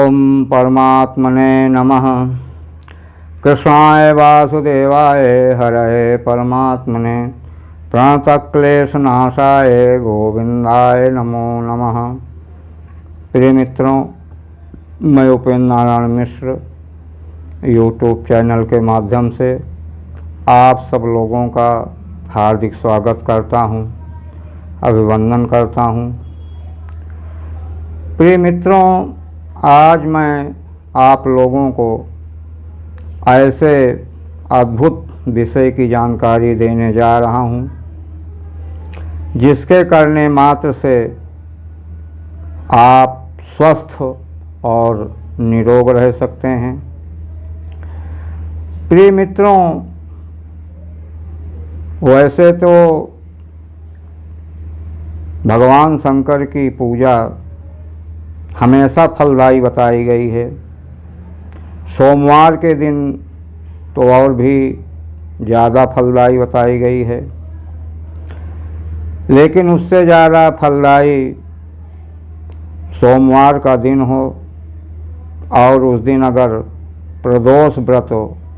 ओम परमात्मने नमः। कृष्णाय वासुदेवाय हरये परमात्मने प्रणतक्लेशनाशाय गोविंदाय नमो नमः। प्रिय मित्रों, मैं उपेंद्र नारायण मिश्र यूट्यूब चैनल के माध्यम से आप सब लोगों का हार्दिक स्वागत करता हूं, अभिवंदन करता हूं। प्रिय मित्रों, आज मैं आप लोगों को ऐसे अद्भुत विषय की जानकारी देने जा रहा हूं, जिसके करने मात्र से आप स्वस्थ और निरोग रह सकते हैं। प्रिय मित्रों, वैसे तो भगवान शंकर की पूजा हमेशा फलदायी बताई गई है। सोमवार के दिन तो और भी ज़्यादा फलदायी बताई गई है, लेकिन उससे ज़्यादा फलदायी सोमवार का दिन हो और उस दिन अगर प्रदोष व्रत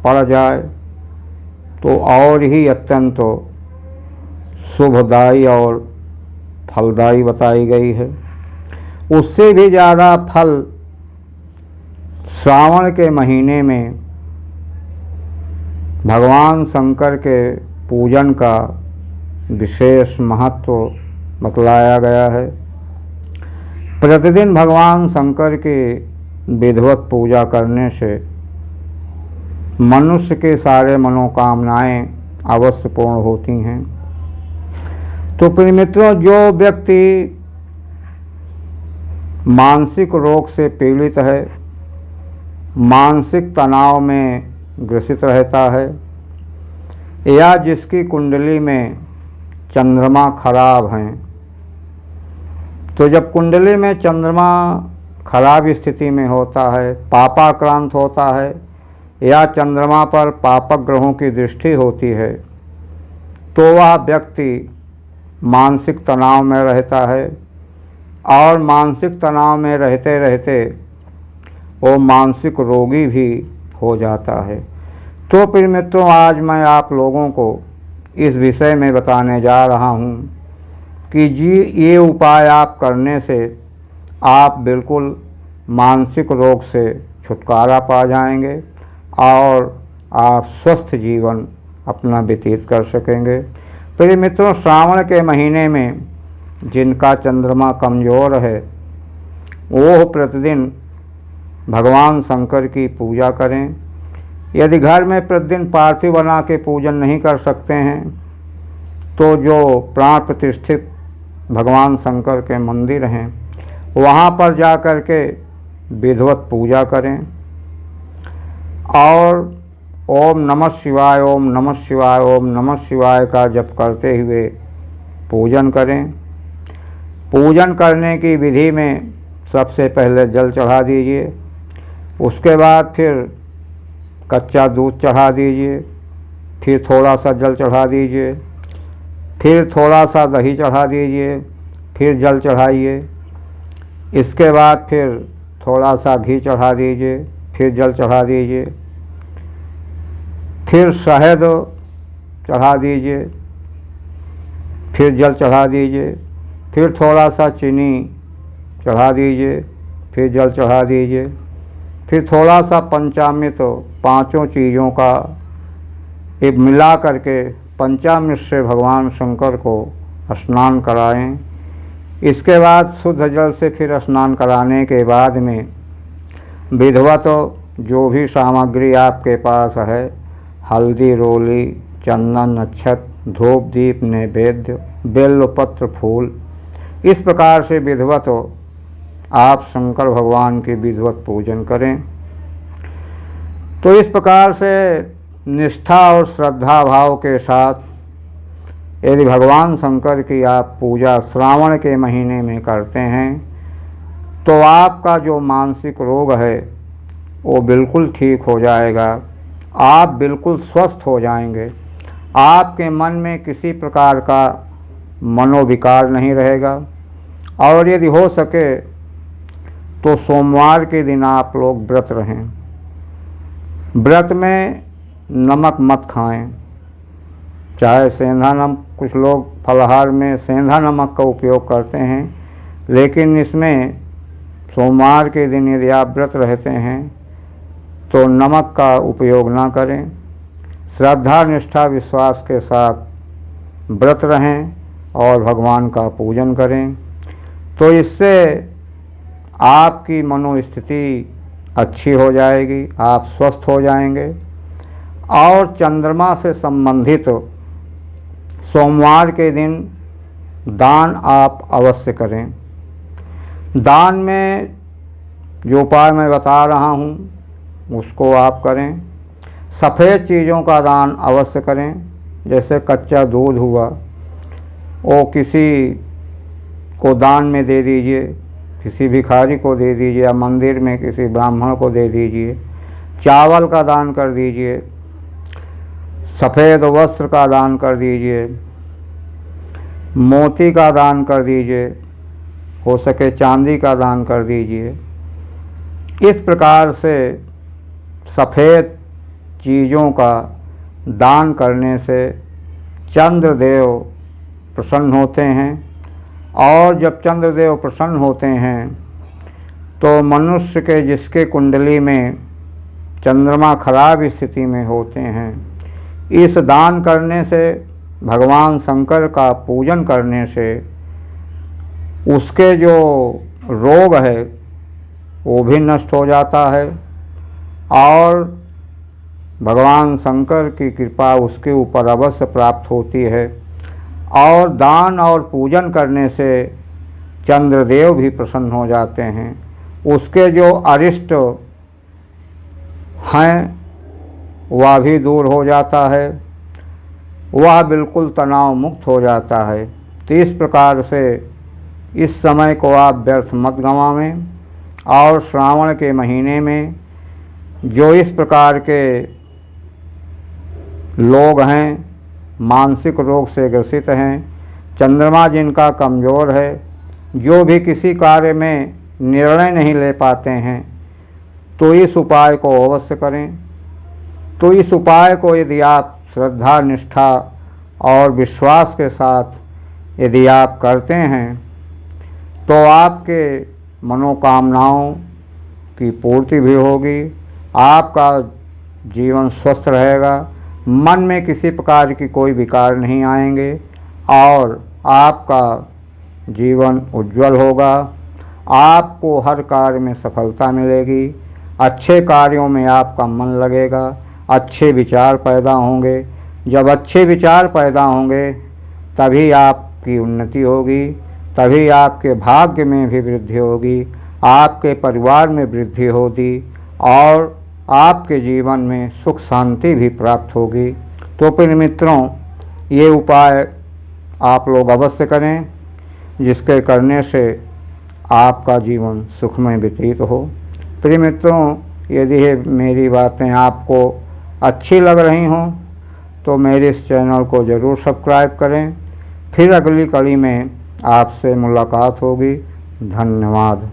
पड़ जाए तो और ही अत्यंत शुभदायी और फलदायी बताई गई है। उससे भी ज़्यादा फल श्रावण के महीने में भगवान शंकर के पूजन का विशेष महत्व बतलाया गया है। प्रतिदिन भगवान शंकर की विधिवत पूजा करने से मनुष्य के सारे मनोकामनाएं अवश्य पूर्ण होती हैं। तो प्रिय मित्रों, जो व्यक्ति मानसिक रोग से पीड़ित है, मानसिक तनाव में ग्रसित रहता है, या जिसकी कुंडली में चंद्रमा खराब हैं, तो जब कुंडली में चंद्रमा खराब स्थिति में होता है, पापाक्रांत होता है, या चंद्रमा पर पापक ग्रहों की दृष्टि होती है, तो वह व्यक्ति मानसिक तनाव में रहता है और मानसिक तनाव में रहते रहते वो मानसिक रोगी भी हो जाता है। तो फिर मित्रों, आज मैं आप लोगों को इस विषय में बताने जा रहा हूँ कि जी ये उपाय आप करने से आप बिल्कुल मानसिक रोग से छुटकारा पा जाएंगे और आप स्वस्थ जीवन अपना व्यतीत कर सकेंगे। प्रिय मित्रों, श्रावण के महीने में जिनका चंद्रमा कमज़ोर है वो प्रतिदिन भगवान शंकर की पूजा करें। यदि घर में प्रतिदिन पार्थिव बना के पूजन नहीं कर सकते हैं तो जो प्राण प्रतिष्ठित भगवान शंकर के मंदिर हैं वहाँ पर जा कर के विधिवत पूजा करें और ओम नमः शिवाय, ओम नमः शिवाय, ओम नमः शिवाय का जप करते हुए पूजन करें। पूजन करने की विधि में सबसे पहले जल चढ़ा दीजिए, उसके बाद फिर कच्चा दूध चढ़ा दीजिए, फिर थोड़ा सा जल चढ़ा दीजिए, फिर थोड़ा सा दही चढ़ा दीजिए, फिर जल चढ़ाइए, इसके बाद फिर थोड़ा सा घी चढ़ा दीजिए, फिर जल चढ़ा दीजिए, फिर शहद चढ़ा दीजिए, फिर जल चढ़ा दीजिए, फिर थोड़ा सा चीनी चढ़ा दीजिए, फिर जल चढ़ा दीजिए, फिर थोड़ा सा पंचामृत, पांचों चीज़ों का एक मिला करके पंचामृत से भगवान शंकर को स्नान कराएं। इसके बाद शुद्ध जल से फिर स्नान कराने के बाद में विधिवत जो भी सामग्री आपके पास है, हल्दी, रोली, चंदन, अक्षत, धूप, दीप, नैवेद्य, बेलपत्र, फूल, इस प्रकार से विधिवत आप शंकर भगवान की विधिवत पूजन करें। तो इस प्रकार से निष्ठा और श्रद्धा भाव के साथ यदि भगवान शंकर की आप पूजा श्रावण के महीने में करते हैं तो आपका जो मानसिक रोग है वो बिल्कुल ठीक हो जाएगा, आप बिल्कुल स्वस्थ हो जाएंगे, आपके मन में किसी प्रकार का मनोविकार नहीं रहेगा। और यदि हो सके तो सोमवार के दिन आप लोग व्रत रहें। व्रत में नमक मत खाएं, चाहे सेंधा नमक, कुछ लोग फलाहार में सेंधा नमक का उपयोग करते हैं, लेकिन इसमें सोमवार के दिन यदि आप व्रत रहते हैं तो नमक का उपयोग ना करें। श्रद्धा निष्ठा विश्वास के साथ व्रत रहें और भगवान का पूजन करें, तो इससे आपकी मनोस्थिति अच्छी हो जाएगी, आप स्वस्थ हो जाएंगे। और चंद्रमा से संबंधित सोमवार के दिन दान आप अवश्य करें। दान में जो उपाय मैं बता रहा हूँ उसको आप करें। सफ़ेद चीज़ों का दान अवश्य करें, जैसे कच्चा दूध हुआ, वो किसी को दान में दे दीजिए, किसी भिखारी को दे दीजिए, या मंदिर में किसी ब्राह्मण को दे दीजिए। चावल का दान कर दीजिए, सफ़ेद वस्त्र का दान कर दीजिए, मोती का दान कर दीजिए, हो सके चांदी का दान कर दीजिए। इस प्रकार से सफ़ेद चीज़ों का दान करने से चंद्रदेव प्रसन्न होते हैं, और जब चंद्रदेव प्रसन्न होते हैं तो मनुष्य के जिसके कुंडली में चंद्रमा खराब स्थिति में होते हैं, इस दान करने से, भगवान शंकर का पूजन करने से उसके जो रोग है वो भी नष्ट हो जाता है, और भगवान शंकर की कृपा उसके ऊपर अवश्य प्राप्त होती है। और दान और पूजन करने से चंद्रदेव भी प्रसन्न हो जाते हैं, उसके जो अरिष्ट हैं वह भी दूर हो जाता है, वह बिल्कुल तनाव मुक्त हो जाता है। तो इस प्रकार से इस समय को आप व्यर्थ मत गंवावें। और श्रावण के महीने में जो इस प्रकार के लोग हैं, मानसिक रोग से ग्रसित हैं, चंद्रमा जिनका कमज़ोर है, जो भी किसी कार्य में निर्णय नहीं ले पाते हैं, तो इस उपाय को अवश्य करें। तो इस उपाय को यदि आप श्रद्धा निष्ठा और विश्वास के साथ यदि आप करते हैं तो आपके मनोकामनाओं की पूर्ति भी होगी, आपका जीवन स्वस्थ रहेगा, मन में किसी प्रकार की कोई विकार नहीं आएंगे, और आपका जीवन उज्जवल होगा। आपको हर कार्य में सफलता मिलेगी, अच्छे कार्यों में आपका मन लगेगा, अच्छे विचार पैदा होंगे। जब अच्छे विचार पैदा होंगे तभी आपकी उन्नति होगी, तभी आपके भाग्य में भी वृद्धि होगी, आपके परिवार में वृद्धि होगी, और आपके जीवन में सुख शांति भी प्राप्त होगी। तो प्रिय मित्रों, ये उपाय आप लोग अवश्य करें, जिसके करने से आपका जीवन सुखमय व्यतीत हो। प्रिय मित्रों, यदि ये मेरी बातें आपको अच्छी लग रही हों तो मेरे इस चैनल को ज़रूर सब्सक्राइब करें। फिर अगली कड़ी में आपसे मुलाकात होगी। धन्यवाद।